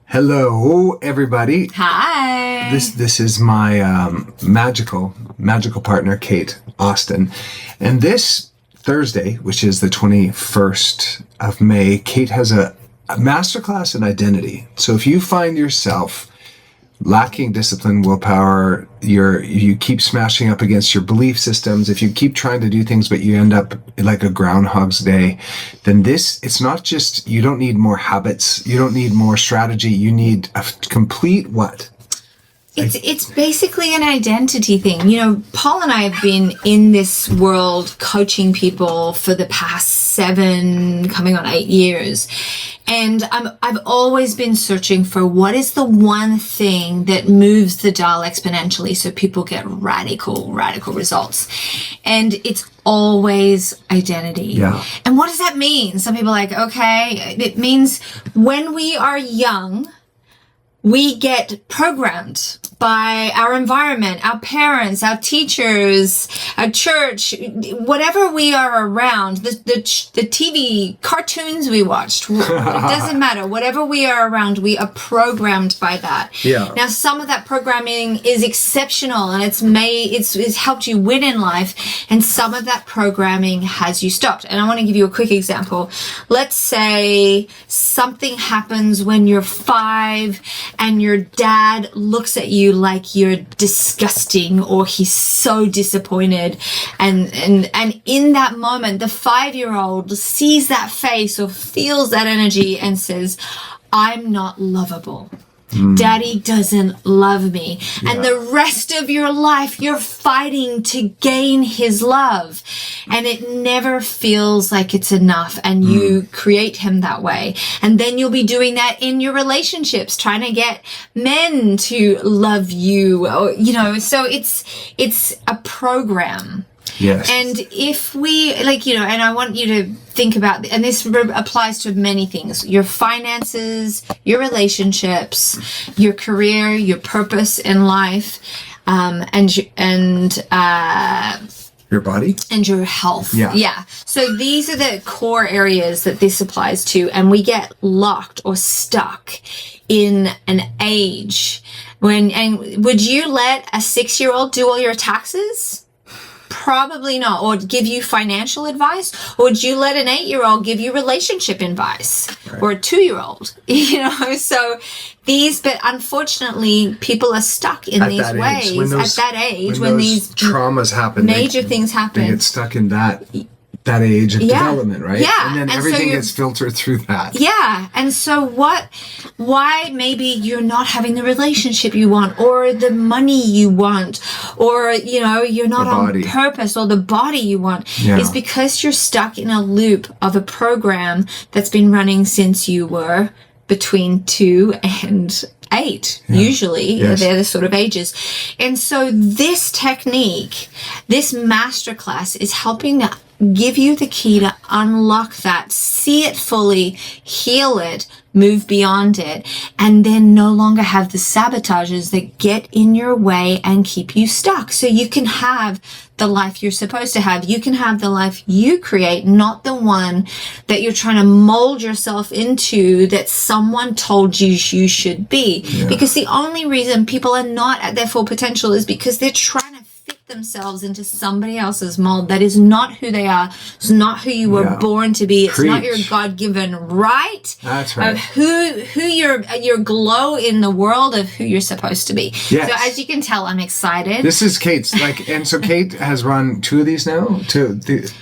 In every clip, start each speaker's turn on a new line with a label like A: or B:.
A: Hello, everybody.
B: Hi.
A: This is my magical partner, Kate Austin. And this Thursday, which is the 21st of May, Kate has a masterclass in identity. So if you find yourself lacking discipline, willpower, you keep smashing up against your belief systems, if you keep trying to do things but you end up like a Groundhog's Day, then it's not just, you don't need more habits, you don't need more strategy, you need a complete what?
B: It's basically an identity thing. You know, Paul and I have been in this world coaching people for the past 7, coming on 8 years. And I've always been searching for what is the one thing that moves the dial exponentially so people get radical results. And it's always identity.
A: Yeah.
B: And what does that mean? Some people are like, okay, it means when we are young, we get programmed by our environment, our parents, our teachers, our church, whatever we are around, the TV cartoons we watched, it doesn't matter. Whatever we are around, we are programmed by that.
A: Yeah.
B: Now, some of that programming is exceptional and it's helped you win in life, and some of that programming has you stopped. And I want to give you a quick example. Let's say something happens when you're 5 and your dad looks at you like you're disgusting, or he's so disappointed, and in that moment the 5-year-old sees that face or feels that energy and says, I'm not lovable. Daddy doesn't love me. Yeah. And the rest of your life, you're fighting to gain his love. And it never feels like it's enough. And you create him that way. And then you'll be doing that in your relationships, trying to get men to love you. Or, you know, so it's a program.
A: Yes.
B: And if we, and I want you to think about, and this applies to many things, your finances, your relationships, your career, your purpose in life, and
A: your body
B: and your health.
A: Yeah.
B: So these are the core areas that this applies to, and we get locked or stuck in an age and would you let a 6-year-old do all your taxes? Probably not. Or give you financial advice? Or would you let an 8-year-old give you relationship advice? Right. Or a 2-year-old? You know, so but unfortunately, people are stuck in these ways at that age when these
A: traumas happen,
B: major things happen.
A: They get stuck in that age of development, right?
B: Yeah.
A: And then everything gets filtered through that.
B: Yeah. And so why maybe you're not having the relationship you want, or the money you want, or, you know, you're not on purpose, or the body you want, is because you're stuck in a loop of a program that's been running since you were between 2 and 8, usually. Yes. They're the sort of ages. And so this technique, this masterclass is helping to give you the key to unlock that, see it fully, heal it, move beyond it, and then no longer have the sabotages that get in your way and keep you stuck. So you can have the life you're supposed to have. You can have the life you create, not the one that you're trying to mold yourself into that someone told you you should be. Yeah. Because the only reason people are not at their full potential is because they're trying to fit themselves into somebody else's mold. That is not who they are. It's not who you were born to be. It's not your God-given right.
A: That's right.
B: Of who your glow in the world of who you're supposed to be.
A: Yes.
B: So as you can tell, I'm excited.
A: This is Kate's and so Kate has run 2 of these now, the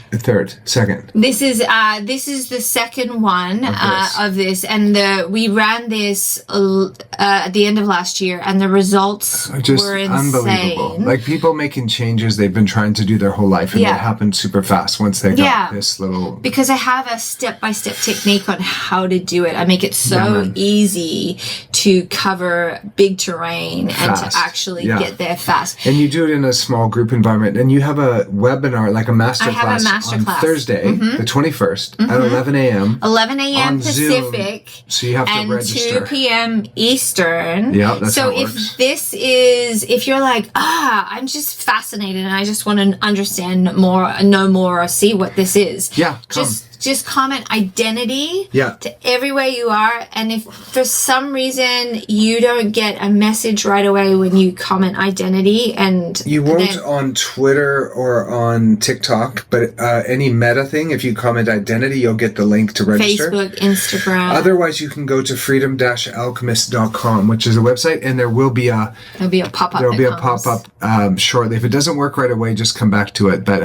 A: second.
B: This is the second one of this, and we ran this at the end of last year, and the results were insane.
A: Unbelievable. Like people making changes they've been trying to do their whole life, and it happened super fast once they got this little.
B: Because I have a step-by-step technique on how to do it. I make it so easy to cover big terrain and to actually get there fast.
A: And you do it in a small group environment, and you have a webinar, like a masterclass on Thursday, the 21st at 11 a.m.
B: 11 a.m. Pacific.
A: Zoom. So you have to register.
B: And 2 p.m. Eastern.
A: Yeah, that's
B: so
A: how it works.
B: If you're like, I'm just fascinated and I just want to understand more, know more, or see what this is.
A: Yeah,
B: just comment identity
A: Yeah.
B: to everywhere you are. And if for some reason you don't get a message right away when you comment identity, and
A: you won't on Twitter or on TikTok, but any Meta thing, if you comment identity, you'll get the link to register.
B: Facebook, Instagram.
A: Otherwise, you can go to freedom-alchemist.com, which is a website, and there'll be a pop-up. There'll be a pop-up shortly. If it doesn't work right away, just come back to it. But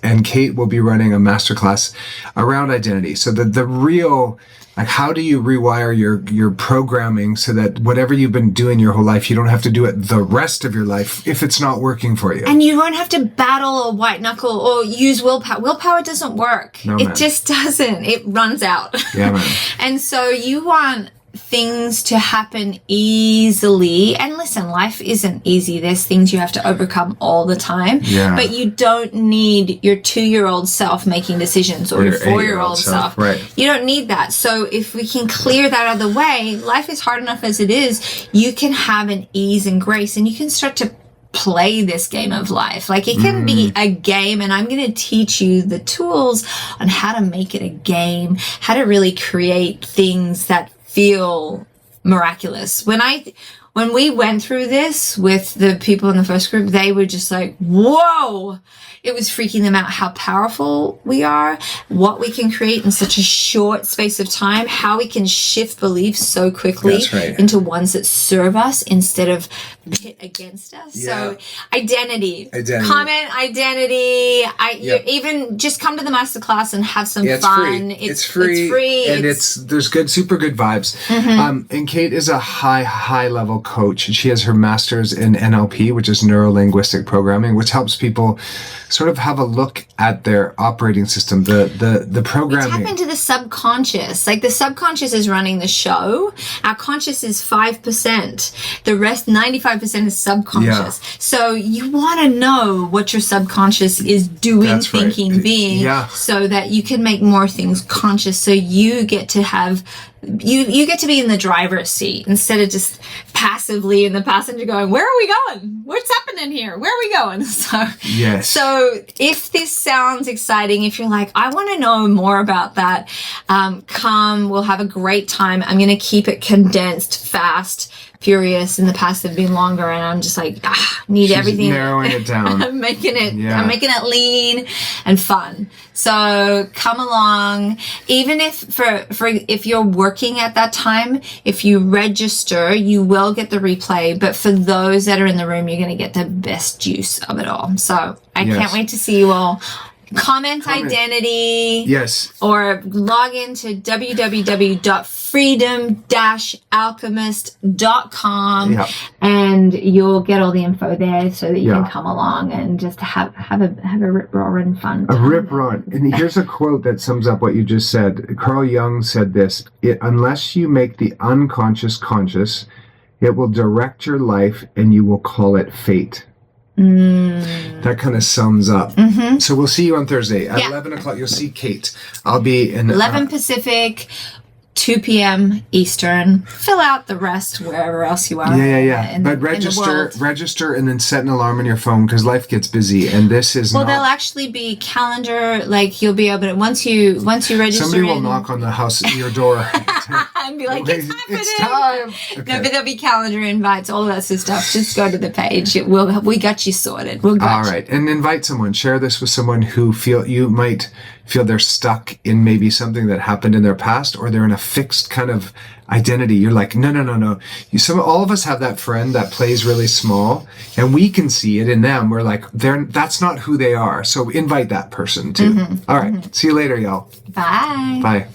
A: and Kate will be running a masterclass around identity. So the real, like, how do you rewire your programming so that whatever you've been doing your whole life, you don't have to do it the rest of your life if it's not working for you.
B: And you won't have to battle or white knuckle or use willpower. Willpower doesn't work.
A: No,
B: it just doesn't. It runs out.
A: Yeah, man.
B: And so you want things to happen easily. And listen, life isn't easy. There's things you have to overcome all the time.
A: Yeah.
B: But you don't need your 2-year-old self making decisions or your 4-year-old self.
A: Right.
B: You don't need that. So if we can clear that out of the way, life is hard enough as it is. You can have an ease and grace, and you can start to play this game of life. Like, it can be a game, and I'm going to teach you the tools on how to make it a game, how to really create things that feel miraculous. When we went through this with the people in the first group, they were just like, whoa! It was freaking them out how powerful we are, what we can create in such a short space of time, how we can shift beliefs so quickly into ones that serve us instead of pit against us. Yeah. So identity. Comment identity. You even just come to the masterclass and have some fun.
A: It's free. And there's super good vibes. And Kate is a high level coach. She has her master's in NLP, which is neuro-linguistic programming, which helps people sort of have a look at their operating system, the programming.
B: We tap into the subconscious. Like, the subconscious is running the show. Our conscious is 5%. The rest, 95%, is subconscious. Yeah. So you want to know what your subconscious is doing, thinking, being, so that you can make more things conscious. So you get to have you get to be in the driver's seat instead of just passively in the passenger going, where are we going? What's happening here? Where are we going? So if this sounds exciting, if you're like, I want to know more about that, come, we'll have a great time. I'm going to keep it condensed, fast, furious. In the past have been longer, and I'm just like, need everything.
A: Narrowing it down.
B: I'm making it lean and fun. So come along. Even if you're working at that time, if you register, you will get the replay. But for those that are in the room, you're going to get the best juice of it all. So I can't wait to see you all. Comment identity.
A: Yes.
B: Or log into www.freedom-alchemist.com and you'll get all the info there so that you can come along and just have a rip-roaring fun time.
A: A rip-roaring. And here's a quote that sums up what you just said. Carl Jung said this: unless you make the unconscious conscious, it will direct your life and you will call it fate. That kind of sums up. So we'll see you on Thursday at 11 o'clock. You'll see Kate. I'll be in
B: 11 Pacific, 2 p.m. Eastern. Fill out the rest wherever else you are.
A: But register and then set an alarm on your phone, because life gets busy, and this is
B: there'll actually be calendar. Like, you'll be able to once you register.
A: Somebody will knock on your door
B: and be like, it's happening.
A: It's time. Okay.
B: No, but there'll be calendar invites, all of that sort of stuff. Just go to the page. We got you sorted. All
A: right, and invite someone. Share this with someone who might feel they're stuck in maybe something that happened in their past, or they're in a fixed kind of identity. You're like, no. All of us have that friend that plays really small, and we can see it in them. We're like, that's not who they are. So invite that person too. All right. See you later, y'all.
B: Bye.
A: Bye.